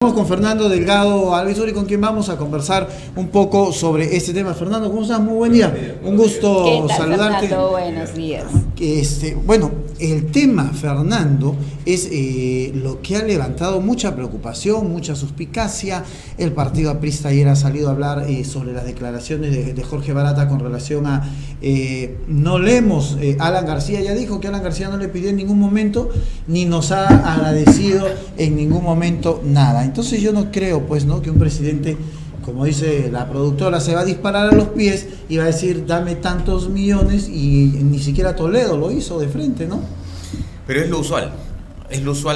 Estamos con Fernando Delgado Alvisuri, con quien vamos a conversar un poco sobre este tema. Fernando, ¿cómo estás? Muy buen día. Un gusto ¿Qué tal, saludarte. Fernando? Buenos días. Bueno, el tema, Fernando, es lo que ha levantado mucha preocupación, mucha suspicacia. El partido aprista ayer ha salido a hablar sobre las declaraciones de Jorge Barata con relación a no leemos. Alan García ya dijo que Alan García no le pidió en ningún momento ni nos ha agradecido en ningún momento nada. Entonces yo no creo, pues, ¿no?, que un presidente, como dice la productora, se va a disparar a los pies y va a decir dame tantos millones, y ni siquiera Toledo lo hizo de frente, ¿no? Pero es lo usual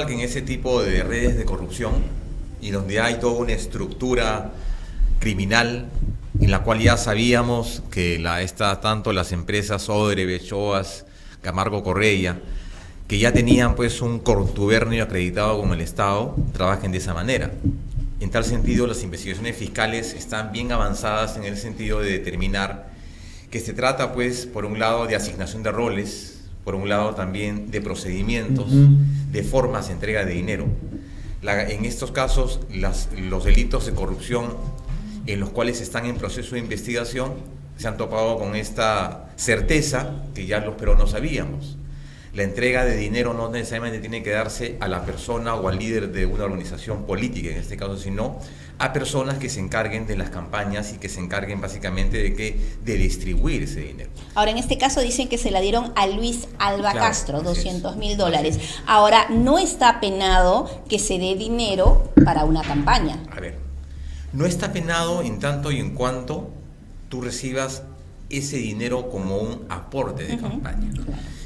que en ese tipo de redes de corrupción y donde hay toda una estructura criminal en la cual ya sabíamos que tanto las empresas Odebrecht, Oas, Camargo Correia, que ya tenían pues un contubernio acreditado con el Estado, trabajen de esa manera. En tal sentido, las investigaciones fiscales están bien avanzadas en el sentido de determinar que se trata, pues, por un lado de asignación de roles, por un lado también de procedimientos, de formas de entrega de dinero. En estos casos, los delitos de corrupción en los cuales están en proceso de investigación se han topado con esta certeza que ya los peruanos sabíamos. La entrega de dinero no necesariamente tiene que darse a la persona o al líder de una organización política, en este caso, sino a personas que se encarguen de las campañas y que se encarguen básicamente de distribuir ese dinero. Ahora, en este caso dicen que se la dieron a Luis Alba Castro, $200,000. Es. Ahora, no está penado que se dé dinero para una campaña. A ver, no está penado en tanto y en cuanto tú recibas ese dinero como un aporte de campaña.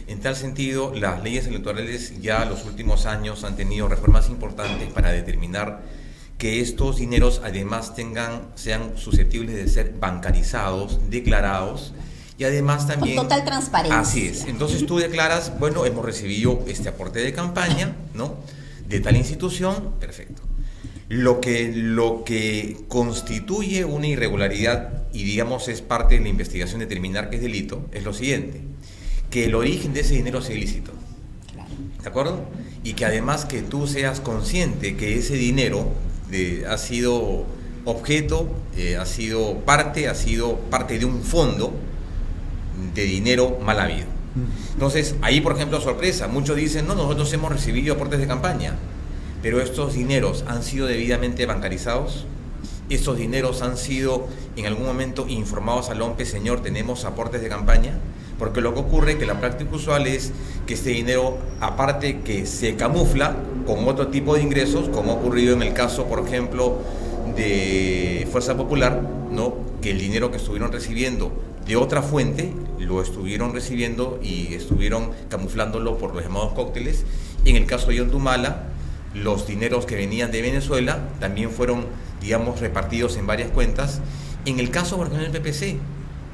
En tal sentido, las leyes electorales ya los últimos años han tenido reformas importantes para determinar que estos dineros además sean susceptibles de ser bancarizados, declarados, y además también... Con total transparencia. Así es. Entonces tú declaras, bueno, hemos recibido este aporte de campaña, ¿no?, de tal institución, perfecto. Lo que constituye una irregularidad, y digamos es parte de la investigación determinar que es delito, es lo siguiente: que el origen de ese dinero sea ilícito, ¿de acuerdo? Y que además que tú seas consciente que ese dinero ha sido objeto, ha sido parte de un fondo de dinero mal habido. Entonces, ahí, por ejemplo, sorpresa, muchos dicen, no, nosotros hemos recibido aportes de campaña, pero estos dineros han sido debidamente bancarizados. Estos dineros han sido en algún momento informados al OMPE, señor, tenemos aportes de campaña, porque lo que ocurre es que la práctica usual es que este dinero, aparte que se camufla con otro tipo de ingresos, como ha ocurrido en el caso, por ejemplo, de Fuerza Popular, ¿no?, que el dinero que estuvieron recibiendo de otra fuente, lo estuvieron recibiendo y estuvieron camuflándolo por los llamados cócteles. En el caso de Ollantumala, los dineros que venían de Venezuela también fueron, digamos, repartidos en varias cuentas. En el caso, por ejemplo, del PPC,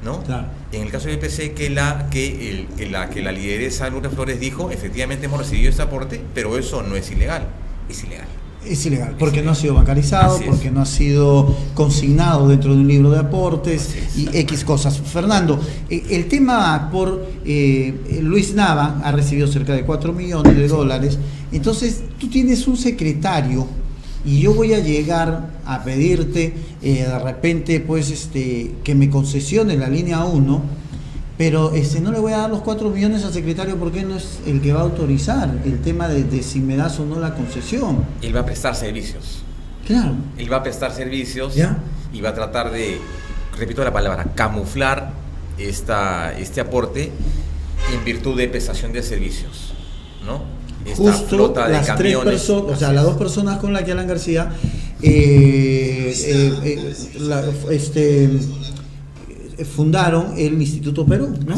¿no? Claro. En el caso del PPC, que la lideresa Lourdes Flores dijo, efectivamente hemos recibido este aporte, pero eso no es ilegal, es ilegal. Es ilegal, porque no ha sido bancarizado, porque no ha sido consignado dentro de un libro de aportes y X cosas. Fernando, el tema por Luis Nava ha recibido cerca de $4 millones. Entonces, tú tienes un secretario y yo voy a llegar a pedirte de repente, pues, que me concesione la línea 1, pero no le voy a dar los 4 millones al secretario porque no es el que va a autorizar el tema de si me das o no la concesión. Él va a prestar servicios. Claro. Él va a prestar servicios. ¿Ya? Y va a tratar de, repito la palabra, camuflar este aporte en virtud de prestación de servicios, ¿no? Esta justo flota de las camiones, 3 personas, o sea, las 2 personas con las que Alan García fundaron el Instituto Perú, ¿no?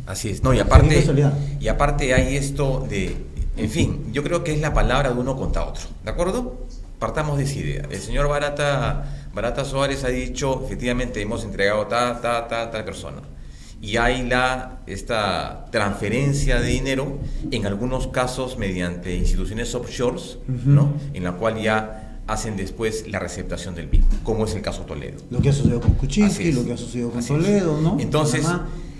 Así es. No, y aparte hay esto de, en fin, yo creo que es la palabra de uno contra otro, ¿de acuerdo? Partamos de esa idea. El señor Barata Suárez ha dicho, efectivamente, hemos entregado tal persona. Y hay esta transferencia de dinero, en algunos casos mediante instituciones offshores, ¿no?, en la cual ya hacen después la receptación del mismo, como es el caso Toledo. Lo que ha sucedido con Kuczynski, lo que ha sucedido con Toledo, ¿no? Entonces,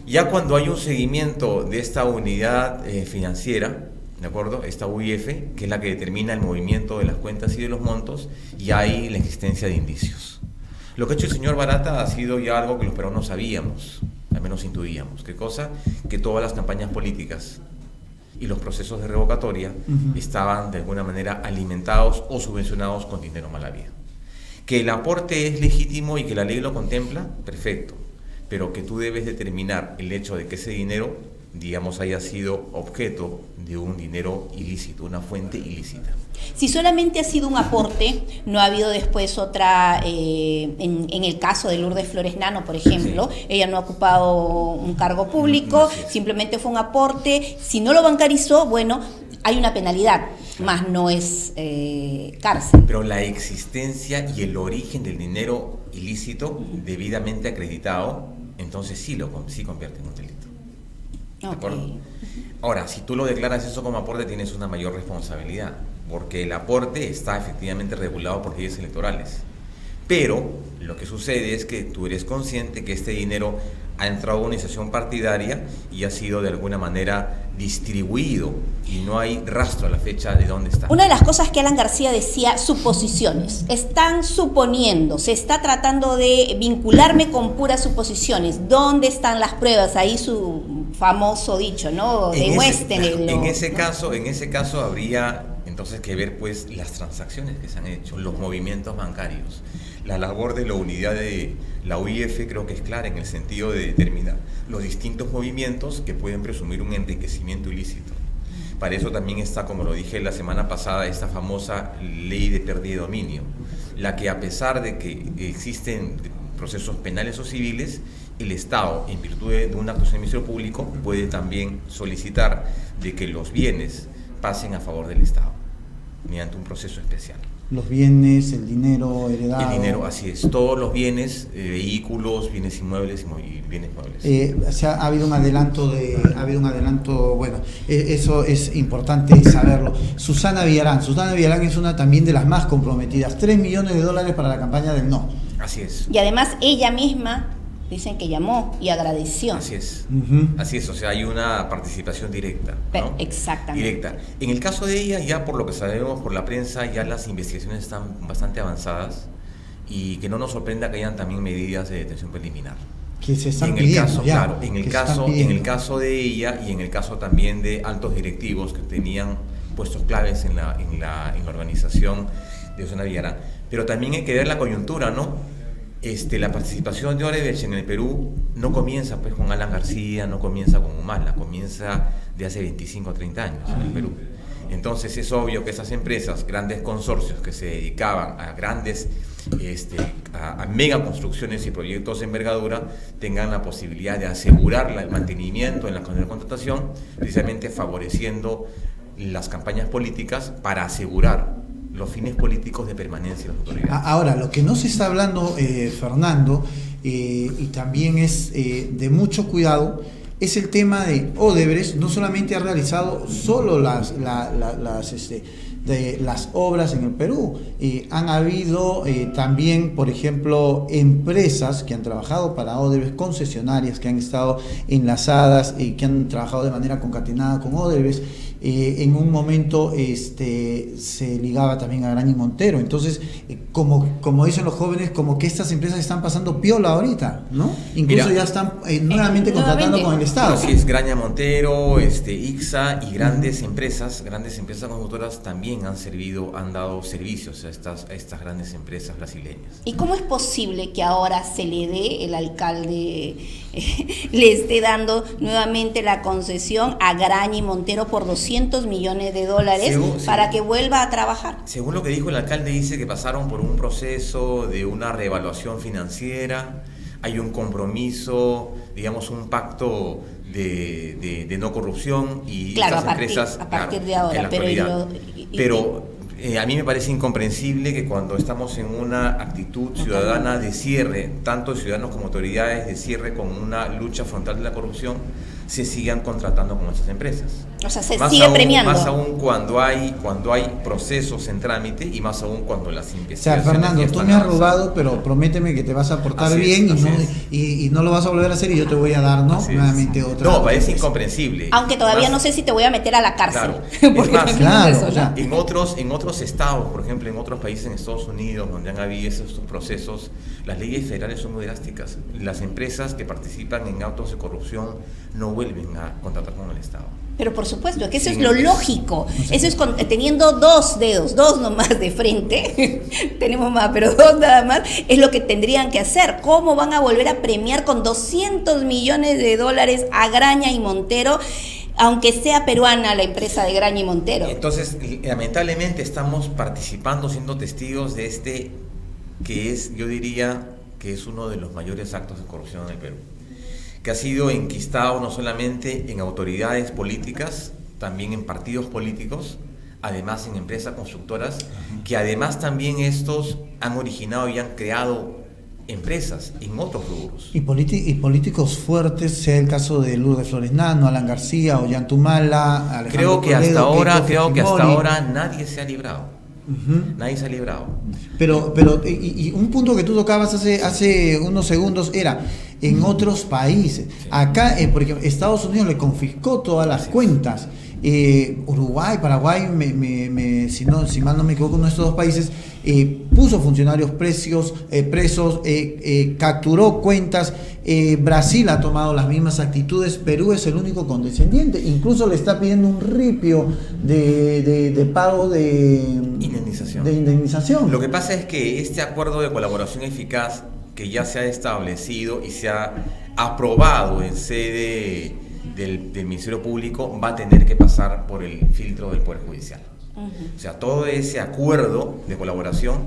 ya cuando hay un seguimiento de esta unidad financiera, ¿de acuerdo? Esta UIF, que es la que determina el movimiento de las cuentas y de los montos, y hay la existencia de indicios. Lo que ha hecho el señor Barata ha sido ya algo que los peruanos sabíamos, al menos intuíamos. ¿Qué cosa? Que todas las campañas políticas y los procesos de revocatoria estaban de alguna manera alimentados o subvencionados con dinero mal habido. Que el aporte es legítimo y que la ley lo contempla, perfecto, pero que tú debes determinar el hecho de que ese dinero, digamos, haya sido objeto de un dinero ilícito, una fuente ilícita. Si solamente ha sido un aporte, no ha habido después otra, en el caso de Lourdes Flores Nano, por ejemplo, sí. Ella no ha ocupado un cargo público, simplemente fue un aporte. Si no lo bancarizó, bueno, hay una penalidad, más no es cárcel. Pero la existencia y el origen del dinero ilícito debidamente acreditado, entonces sí convierte en un delito. ¿De acuerdo? Ahora, si tú lo declaras eso como aporte, tienes una mayor responsabilidad, porque el aporte está efectivamente regulado por leyes electorales. Pero lo que sucede es que tú eres consciente que este dinero ha entrado a una organización partidaria y ha sido de alguna manera distribuido y no hay rastro a la fecha de dónde está. Una de las cosas que Alan García decía, suposiciones. Están suponiendo, se está tratando de vincularme con puras suposiciones. ¿Dónde están las pruebas? Ahí su famoso dicho, ¿no? Demuéstrenlo. En ese caso habría entonces que ver pues las transacciones que se han hecho, los movimientos bancarios. La labor de la unidad de la UIF creo que es clara en el sentido de determinar los distintos movimientos que pueden presumir un enriquecimiento ilícito. Para eso también está, como lo dije la semana pasada, esta famosa ley de pérdida de dominio, la que a pesar de que existen procesos penales o civiles, el Estado, en virtud de una actuación del Ministerio Público, puede también solicitar de que los bienes pasen a favor del Estado, mediante un proceso especial. Los bienes, el dinero heredado. El dinero, así es, todos los bienes, vehículos, bienes inmuebles y bienes muebles. O sea, ha habido un adelanto, bueno, eso es importante saberlo. Susana Villarán es una también de las más comprometidas, $3 millones para la campaña del no. Así es. Y además ella misma, dicen que llamó y agradeció. Así es, así es, o sea, hay una participación directa, ¿no? Exactamente. Directa. En el caso de ella, ya por lo que sabemos por la prensa, ya las investigaciones están bastante avanzadas y que no nos sorprenda que hayan también medidas de detención preliminar. Que se están pidiendo, claro, en el caso de ella y en el caso también de altos directivos que tenían puestos claves en la organización de Susana Villarán. Pero también hay que ver la coyuntura, ¿no? La participación de Odebrecht en el Perú no comienza pues con Alan García, no comienza con Humala, comienza de hace 25 o 30 años en el Perú. Entonces es obvio que esas empresas, grandes consorcios que se dedicaban a grandes a mega construcciones y proyectos de envergadura, tengan la posibilidad de asegurar el mantenimiento en la contratación, precisamente favoreciendo las campañas políticas para asegurar los fines políticos de permanencia de las autoridades. Ahora, lo que no se está hablando, Fernando, y también es de mucho cuidado, es el tema de Odebrecht. No solamente ha realizado solo las obras en el Perú, han habido también, por ejemplo, empresas que han trabajado para Odebrecht, concesionarias que han estado enlazadas y que han trabajado de manera concatenada con Odebrecht. En un momento se ligaba también a Graña y Montero. Entonces, como dicen los jóvenes, como que estas empresas están pasando piola ahorita, ¿no? Incluso ya están nuevamente contratando con el Estado. Así es, Graña Montero, ICSA y grandes empresas constructoras también han dado servicios a estas grandes empresas brasileñas. ¿Y cómo es posible que ahora se le dé, el alcalde le esté dando nuevamente la concesión a Graña y Montero por $200 millones para que vuelva a trabajar? Según lo que dijo el alcalde, dice que pasaron por un proceso de una reevaluación financiera, hay un compromiso, digamos un pacto de no corrupción y claro, estas empresas a partir de ahora, pero a mí me parece incomprensible que cuando estamos en una actitud ciudadana de cierre, tanto ciudadanos como autoridades de cierre con una lucha frontal de la corrupción, se sigan contratando con esas empresas. O sea, se sigue premiando. Más aún cuando hay procesos en trámite y más aún cuando las O sea, investigaciones Fernando, tú me has robado, pero prométeme que te vas a portar Así bien es. y no lo vas a volver a hacer y yo te voy a dar, ¿no? Así es. Nuevamente otra. No, parece incomprensible. Aunque todavía Más- no sé si te voy a meter a la cárcel. Claro. Porque Es más, también claro, es eso, ¿no? o sea, En otros estados, por ejemplo, en otros países en Estados Unidos, donde han habido estos procesos, las leyes federales son muy drásticas. Las empresas que participan en actos de corrupción no vuelven a contratar con el Estado. Pero por supuesto, que eso Sí, es lo es- lógico. Eso es teniendo dos dedos, dos nomás de frente, tenemos más, pero dos nada más, es lo que tendrían que hacer. ¿Cómo van a volver a premiar con 200 millones de dólares a Graña y Montero, aunque sea peruana la empresa de Graña y Montero? Entonces, lamentablemente estamos participando, siendo testigos de que es, yo diría, que es uno de los mayores actos de corrupción en el Perú, que ha sido enquistado no solamente en autoridades políticas, también en partidos políticos, además en empresas constructoras, que además también estos han originado y han creado empresas en otros rubros. Y políticos fuertes, sea el caso de Lourdes Flores Nano, Alan García, Ollantumala, Alejandro Creo que Toledo, hasta Keiko Fujimori. ahora nadie se ha librado. Nadie se ha librado. Pero y un punto que tú tocabas hace unos segundos era en otros países. Acá, por ejemplo, Estados Unidos le confiscó todas las cuentas. Uruguay, Paraguay, si mal no me equivoco, uno de estos dos países puso funcionarios presos, capturó cuentas. Brasil ha tomado las mismas actitudes. Perú es el único condescendiente. Incluso le está pidiendo un ripio de pago de indemnización. Lo que pasa es que este acuerdo de colaboración eficaz que ya se ha establecido y se ha aprobado en sede del Ministerio Público va a tener que pasar por el filtro del Poder Judicial. O sea, todo ese acuerdo de colaboración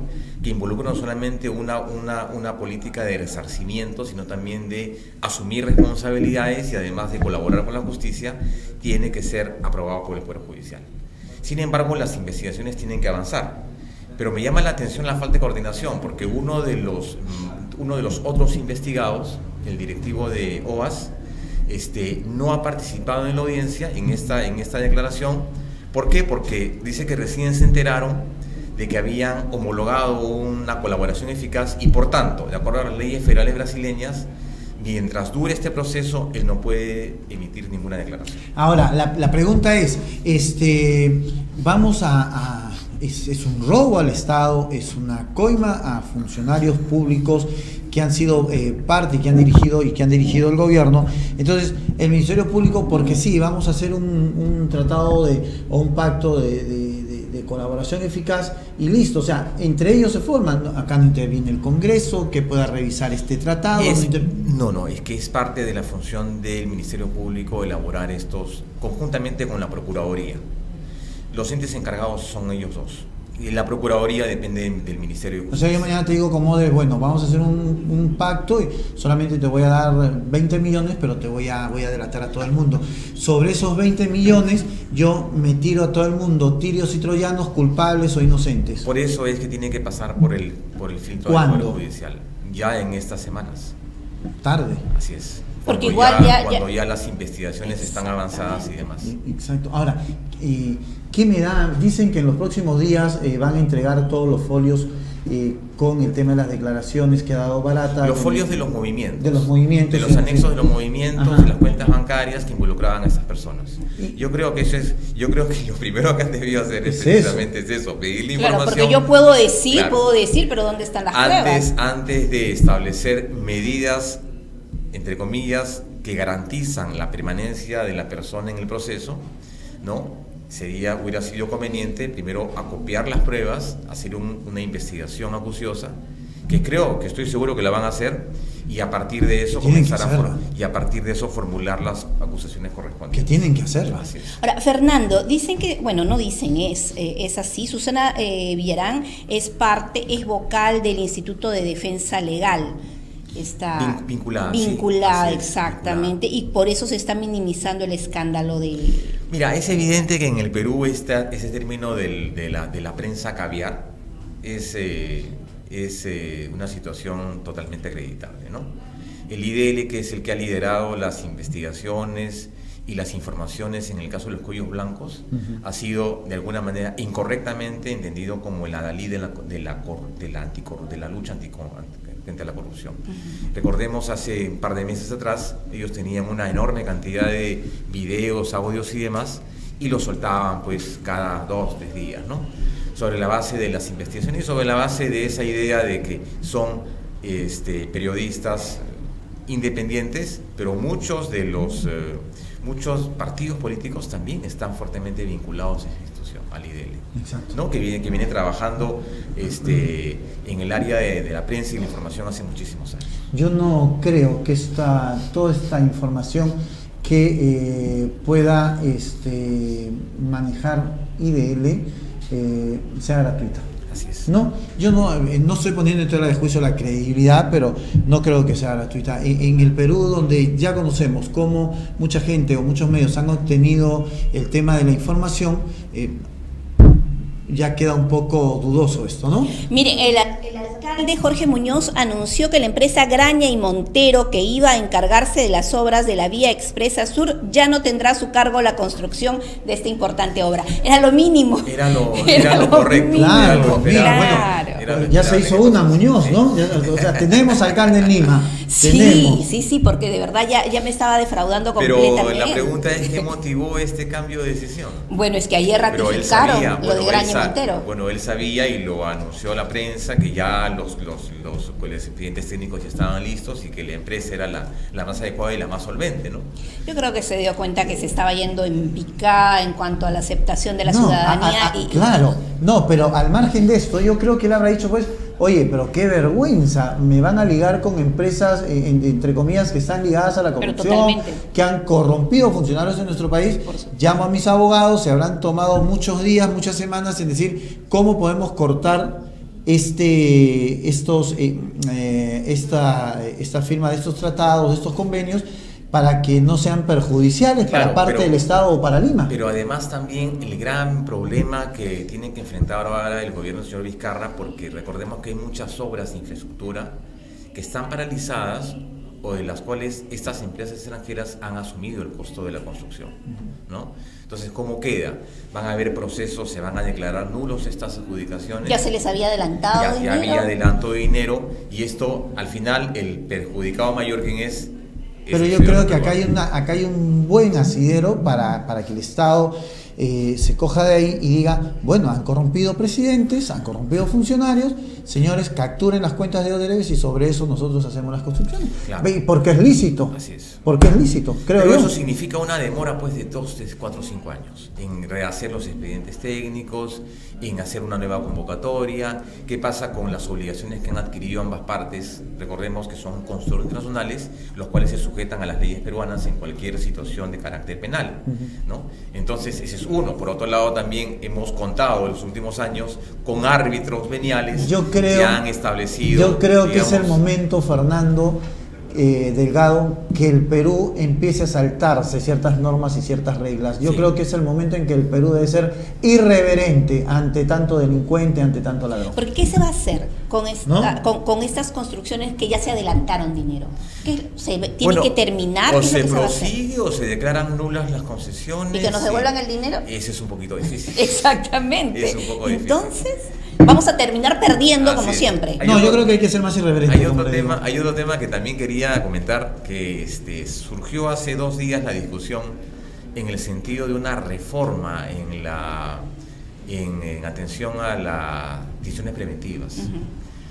que involucra no solamente una política de resarcimiento, sino también de asumir responsabilidades y además de colaborar con la justicia, tiene que ser aprobado por el Poder Judicial. Sin embargo, las investigaciones tienen que avanzar. Pero me llama la atención la falta de coordinación, porque uno de los otros investigados, el directivo de OAS, no ha participado en la audiencia, en esta declaración. ¿Por qué? Porque dice que recién se enteraron de que habían homologado una colaboración eficaz y, por tanto, de acuerdo a las leyes federales brasileñas, mientras dure este proceso, él no puede emitir ninguna declaración. Ahora, la pregunta es, vamos es un robo al Estado, es una coima a funcionarios públicos que han sido parte y que han dirigido el gobierno. Entonces, el Ministerio Público, porque sí, vamos a hacer un tratado o un pacto de colaboración eficaz y listo. O sea, entre ellos se forman. Acá no interviene el Congreso que pueda revisar este tratado. Es que es parte de la función del Ministerio Público elaborar estos conjuntamente con la Procuraduría. Los entes encargados son ellos dos. Y la Procuraduría depende del Ministerio de O Justicia. sea, yo mañana te digo como bueno, vamos a hacer un pacto y solamente te voy a dar 20 millones, pero te voy a delatar a todo el mundo. Sobre esos 20 millones, yo me tiro a todo el mundo, tirios y troyanos, culpables o inocentes. Por eso es que tiene que pasar por el filtro del Poder Judicial. Ya en estas semanas. Tarde. Así es. Porque Cuando ya las investigaciones están avanzadas y demás. Exacto. Ahora, ¿qué me da? Dicen que en los próximos días van a entregar todos los folios con el tema de las declaraciones que ha dado Barata. Los folios de los movimientos. De los movimientos. De los anexos de los movimientos, Ajá. de las cuentas bancarias que involucraban a esas personas. Yo creo que lo primero que han debido hacer es precisamente eso, pedir la información. Claro, porque yo puedo decir, Claro. pero ¿dónde están las pruebas? Antes de establecer medidas, entre comillas, que garantizan la permanencia de la persona en el proceso, ¿no? Hubiera sido conveniente primero acopiar las pruebas, hacer una investigación acuciosa, que estoy seguro que la van a hacer, y a partir de eso formular las acusaciones correspondientes. Que tienen que hacerlo. Así es. Ahora, Fernando, dicen que, no dicen, es así. Susana Villarán es vocal del Instituto de Defensa Legal. Está vinculada, vinculada, sí, exactamente, vinculada. Y por eso se está minimizando el escándalo de... Mira, es evidente que en el Perú ese término de la prensa caviar es una situación totalmente acreditable, ¿no? El IDL, que es el que ha liderado las investigaciones y las informaciones en el caso de los cuellos blancos, ha sido de alguna manera incorrectamente entendido como el adalid de la lucha frente a la corrupción. Recordemos, hace un par de meses atrás, ellos tenían una enorme cantidad de videos, audios y demás, y los soltaban pues cada 2-3 días, ¿no? Sobre la base de las investigaciones y sobre la base de esa idea de que son periodistas independientes, pero muchos partidos políticos también están fuertemente vinculados a esa institución, al IDL. Exacto. ¿No? Que viene trabajando en el área de la prensa y la información hace muchísimos años. Yo no creo que toda esta información que pueda manejar IDL sea gratuita. Así es. No, yo no estoy poniendo en tela de juicio la credibilidad, pero no creo que sea gratuita. En el Perú, donde ya conocemos cómo mucha gente o muchos medios han obtenido el tema de la información, ya queda un poco dudoso esto, ¿no? Mire, el alcalde Jorge Muñoz anunció que la empresa Graña y Montero, que iba a encargarse de las obras de la Vía Expresa Sur, ya no tendrá a su cargo la construcción de esta importante obra. Era lo mínimo. Era lo correcto. Mínimo. Claro, ya se hizo una, Muñoz, ¿no? O sea, tenemos alcalde en Lima. Sí, porque de verdad ya me estaba defraudando completamente. Pero la pregunta es, ¿qué motivó este cambio de decisión? Bueno, es que ayer ratificaron lo de Graña y Montero. Bueno, él sabía y lo anunció a la prensa que ya los expedientes técnicos ya estaban listos y que la empresa era la más adecuada y la más solvente, ¿no? Yo creo que se dio cuenta que se estaba yendo en picada en cuanto a la aceptación de la ciudadanía. Claro, pero al margen de esto, yo creo que él habrá dicho, pues, oye, pero qué vergüenza, me van a ligar con empresas, entre comillas, que están ligadas a la corrupción, que han corrompido funcionarios en nuestro país. Llamo a mis abogados, se habrán tomado muchos días, muchas semanas en decir cómo podemos cortar esta firma de estos tratados, de estos convenios, para que no sean perjudiciales para parte del Estado o para Lima. Pero además también el gran problema que tiene que enfrentar ahora el gobierno del señor Vizcarra, porque recordemos que hay muchas obras de infraestructura que están paralizadas o de las cuales estas empresas extranjeras han asumido el costo de la construcción, ¿no? Entonces, ¿cómo queda? Van a haber procesos, se van a declarar nulos estas adjudicaciones. Ya se les había adelantado dinero. Ya había adelanto de dinero, y esto, al final, el perjudicado mayor, ¿quién es? Pero yo creo que acá hay un buen asidero para que el Estado se coja de ahí y diga, bueno, han corrompido presidentes, han corrompido funcionarios, señores, capturen las cuentas de Odebrecht y sobre eso nosotros hacemos las construcciones. Claro. Porque es lícito. Así es. Porque es lícito, creo Pero yo. eso significa una demora pues de 2, 3, 4, 5 años en rehacer los expedientes técnicos, en hacer una nueva convocatoria. ¿Qué pasa con las obligaciones que han adquirido ambas partes? Recordemos que son constructores internacionales, los cuales se sujetan a las leyes peruanas en cualquier situación de carácter penal, ¿no? Entonces, ese es uno. Por otro lado, también hemos contado en los últimos años con árbitros veniales que han establecido... Yo creo que es el momento, Fernando Delgado, que el Perú empiece a saltarse ciertas normas y ciertas reglas. Yo creo que es el momento en que el Perú debe ser irreverente ante tanto delincuente, ante tanto ladrón. Porque ¿qué se va a hacer con estas construcciones que ya se adelantaron dinero? ¿Qué tiene que terminar? O se prosigue o se declaran nulas las concesiones. ¿Y que nos devuelvan el dinero? Ese es un poquito difícil. Exactamente. Es un poco difícil. Entonces, vamos a terminar perdiendo como siempre. Yo creo que hay que ser más irreverente. Hay otro tema que también quería comentar, que surgió hace 2 días la discusión en el sentido de una reforma en atención a las decisiones preventivas.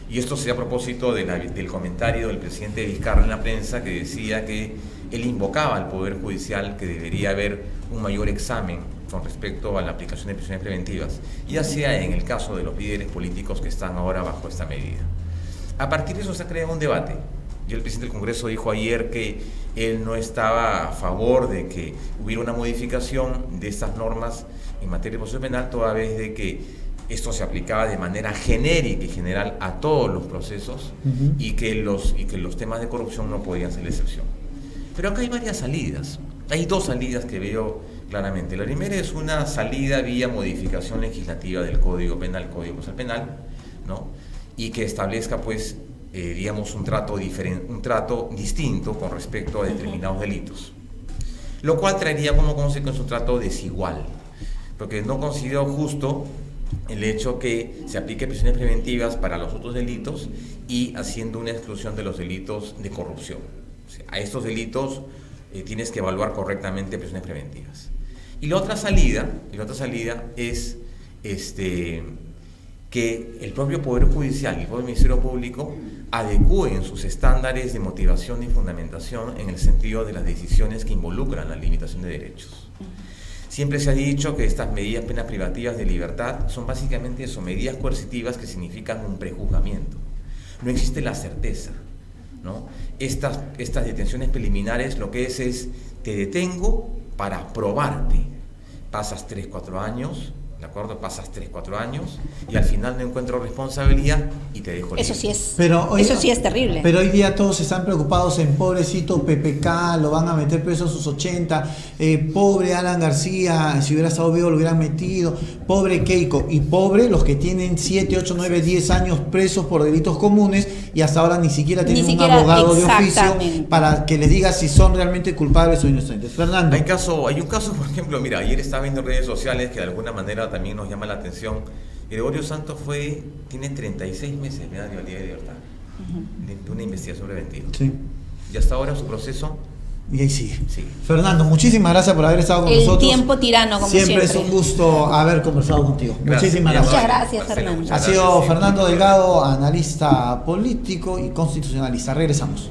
Y esto se a propósito del comentario del presidente Vizcarra en la prensa, que decía que él invocaba al Poder Judicial que debería haber un mayor examen con respecto a la aplicación de prisiones preventivas, ya sea en el caso de los líderes políticos que están ahora bajo esta medida. A partir de eso se ha creado un debate. Ya el presidente del Congreso dijo ayer que él no estaba a favor de que hubiera una modificación de estas normas en materia de proceso penal, toda vez de que esto se aplicaba de manera genérica y general a todos los procesos, y que los temas de corrupción no podían ser la excepción. Pero acá hay varias salidas. Hay 2 salidas que veo claramente. La primera es una salida vía modificación legislativa del Código Penal, Código Procesal Penal, ¿no? Y que establezca pues digamos, un trato distinto con respecto a determinados delitos. Lo cual traería como consecuencia un trato desigual, porque no considero justo el hecho que se aplique prisiones preventivas para los otros delitos y haciendo una exclusión de los delitos de corrupción. O sea, a estos delitos tienes que evaluar correctamente prisiones preventivas. Y la otra salida es que el propio Poder Judicial y el propio Ministerio Público adecúen sus estándares de motivación y fundamentación en el sentido de las decisiones que involucran la limitación de derechos. Siempre se ha dicho que estas medidas, penas privativas de libertad, son básicamente eso, medidas coercitivas que significan un prejuzgamiento. No existe la certeza, ¿no? Estas detenciones preliminares lo que es te detengo para probarte. Pasas 3-4 años, ¿de acuerdo? Pasas 3-4 años y al final no encuentro responsabilidad y te dejo libre. Eso sí es, Pero eso sí es terrible. Pero hoy día todos están preocupados en pobrecito PPK, lo van a meter preso a sus 80, pobre Alan García, si hubiera estado vivo lo hubieran metido, pobre Keiko, y pobre los que tienen 7, 8, 9, 10 años presos por delitos comunes y hasta ahora ni siquiera tienen un abogado de oficio para que les diga si son realmente culpables o inocentes. Fernando. Hay un caso, por ejemplo, mira, ayer estaba viendo en redes sociales que de alguna manera también nos llama la atención. Gregorio Santos tiene 36 meses de libertad de una investigación preventiva. Sí. Y hasta ahora su proceso. Y ahí sigue. Sí. Fernando, muchísimas gracias por haber estado con nosotros. El tiempo tirano, como siempre. Siempre es un gusto haber conversado contigo. Gracias. Muchísimas gracias. Muchas gracias, Marcelo, Fernando. muchas Ha sido gracias. Fernando Delgado, analista político y constitucionalista. Regresamos.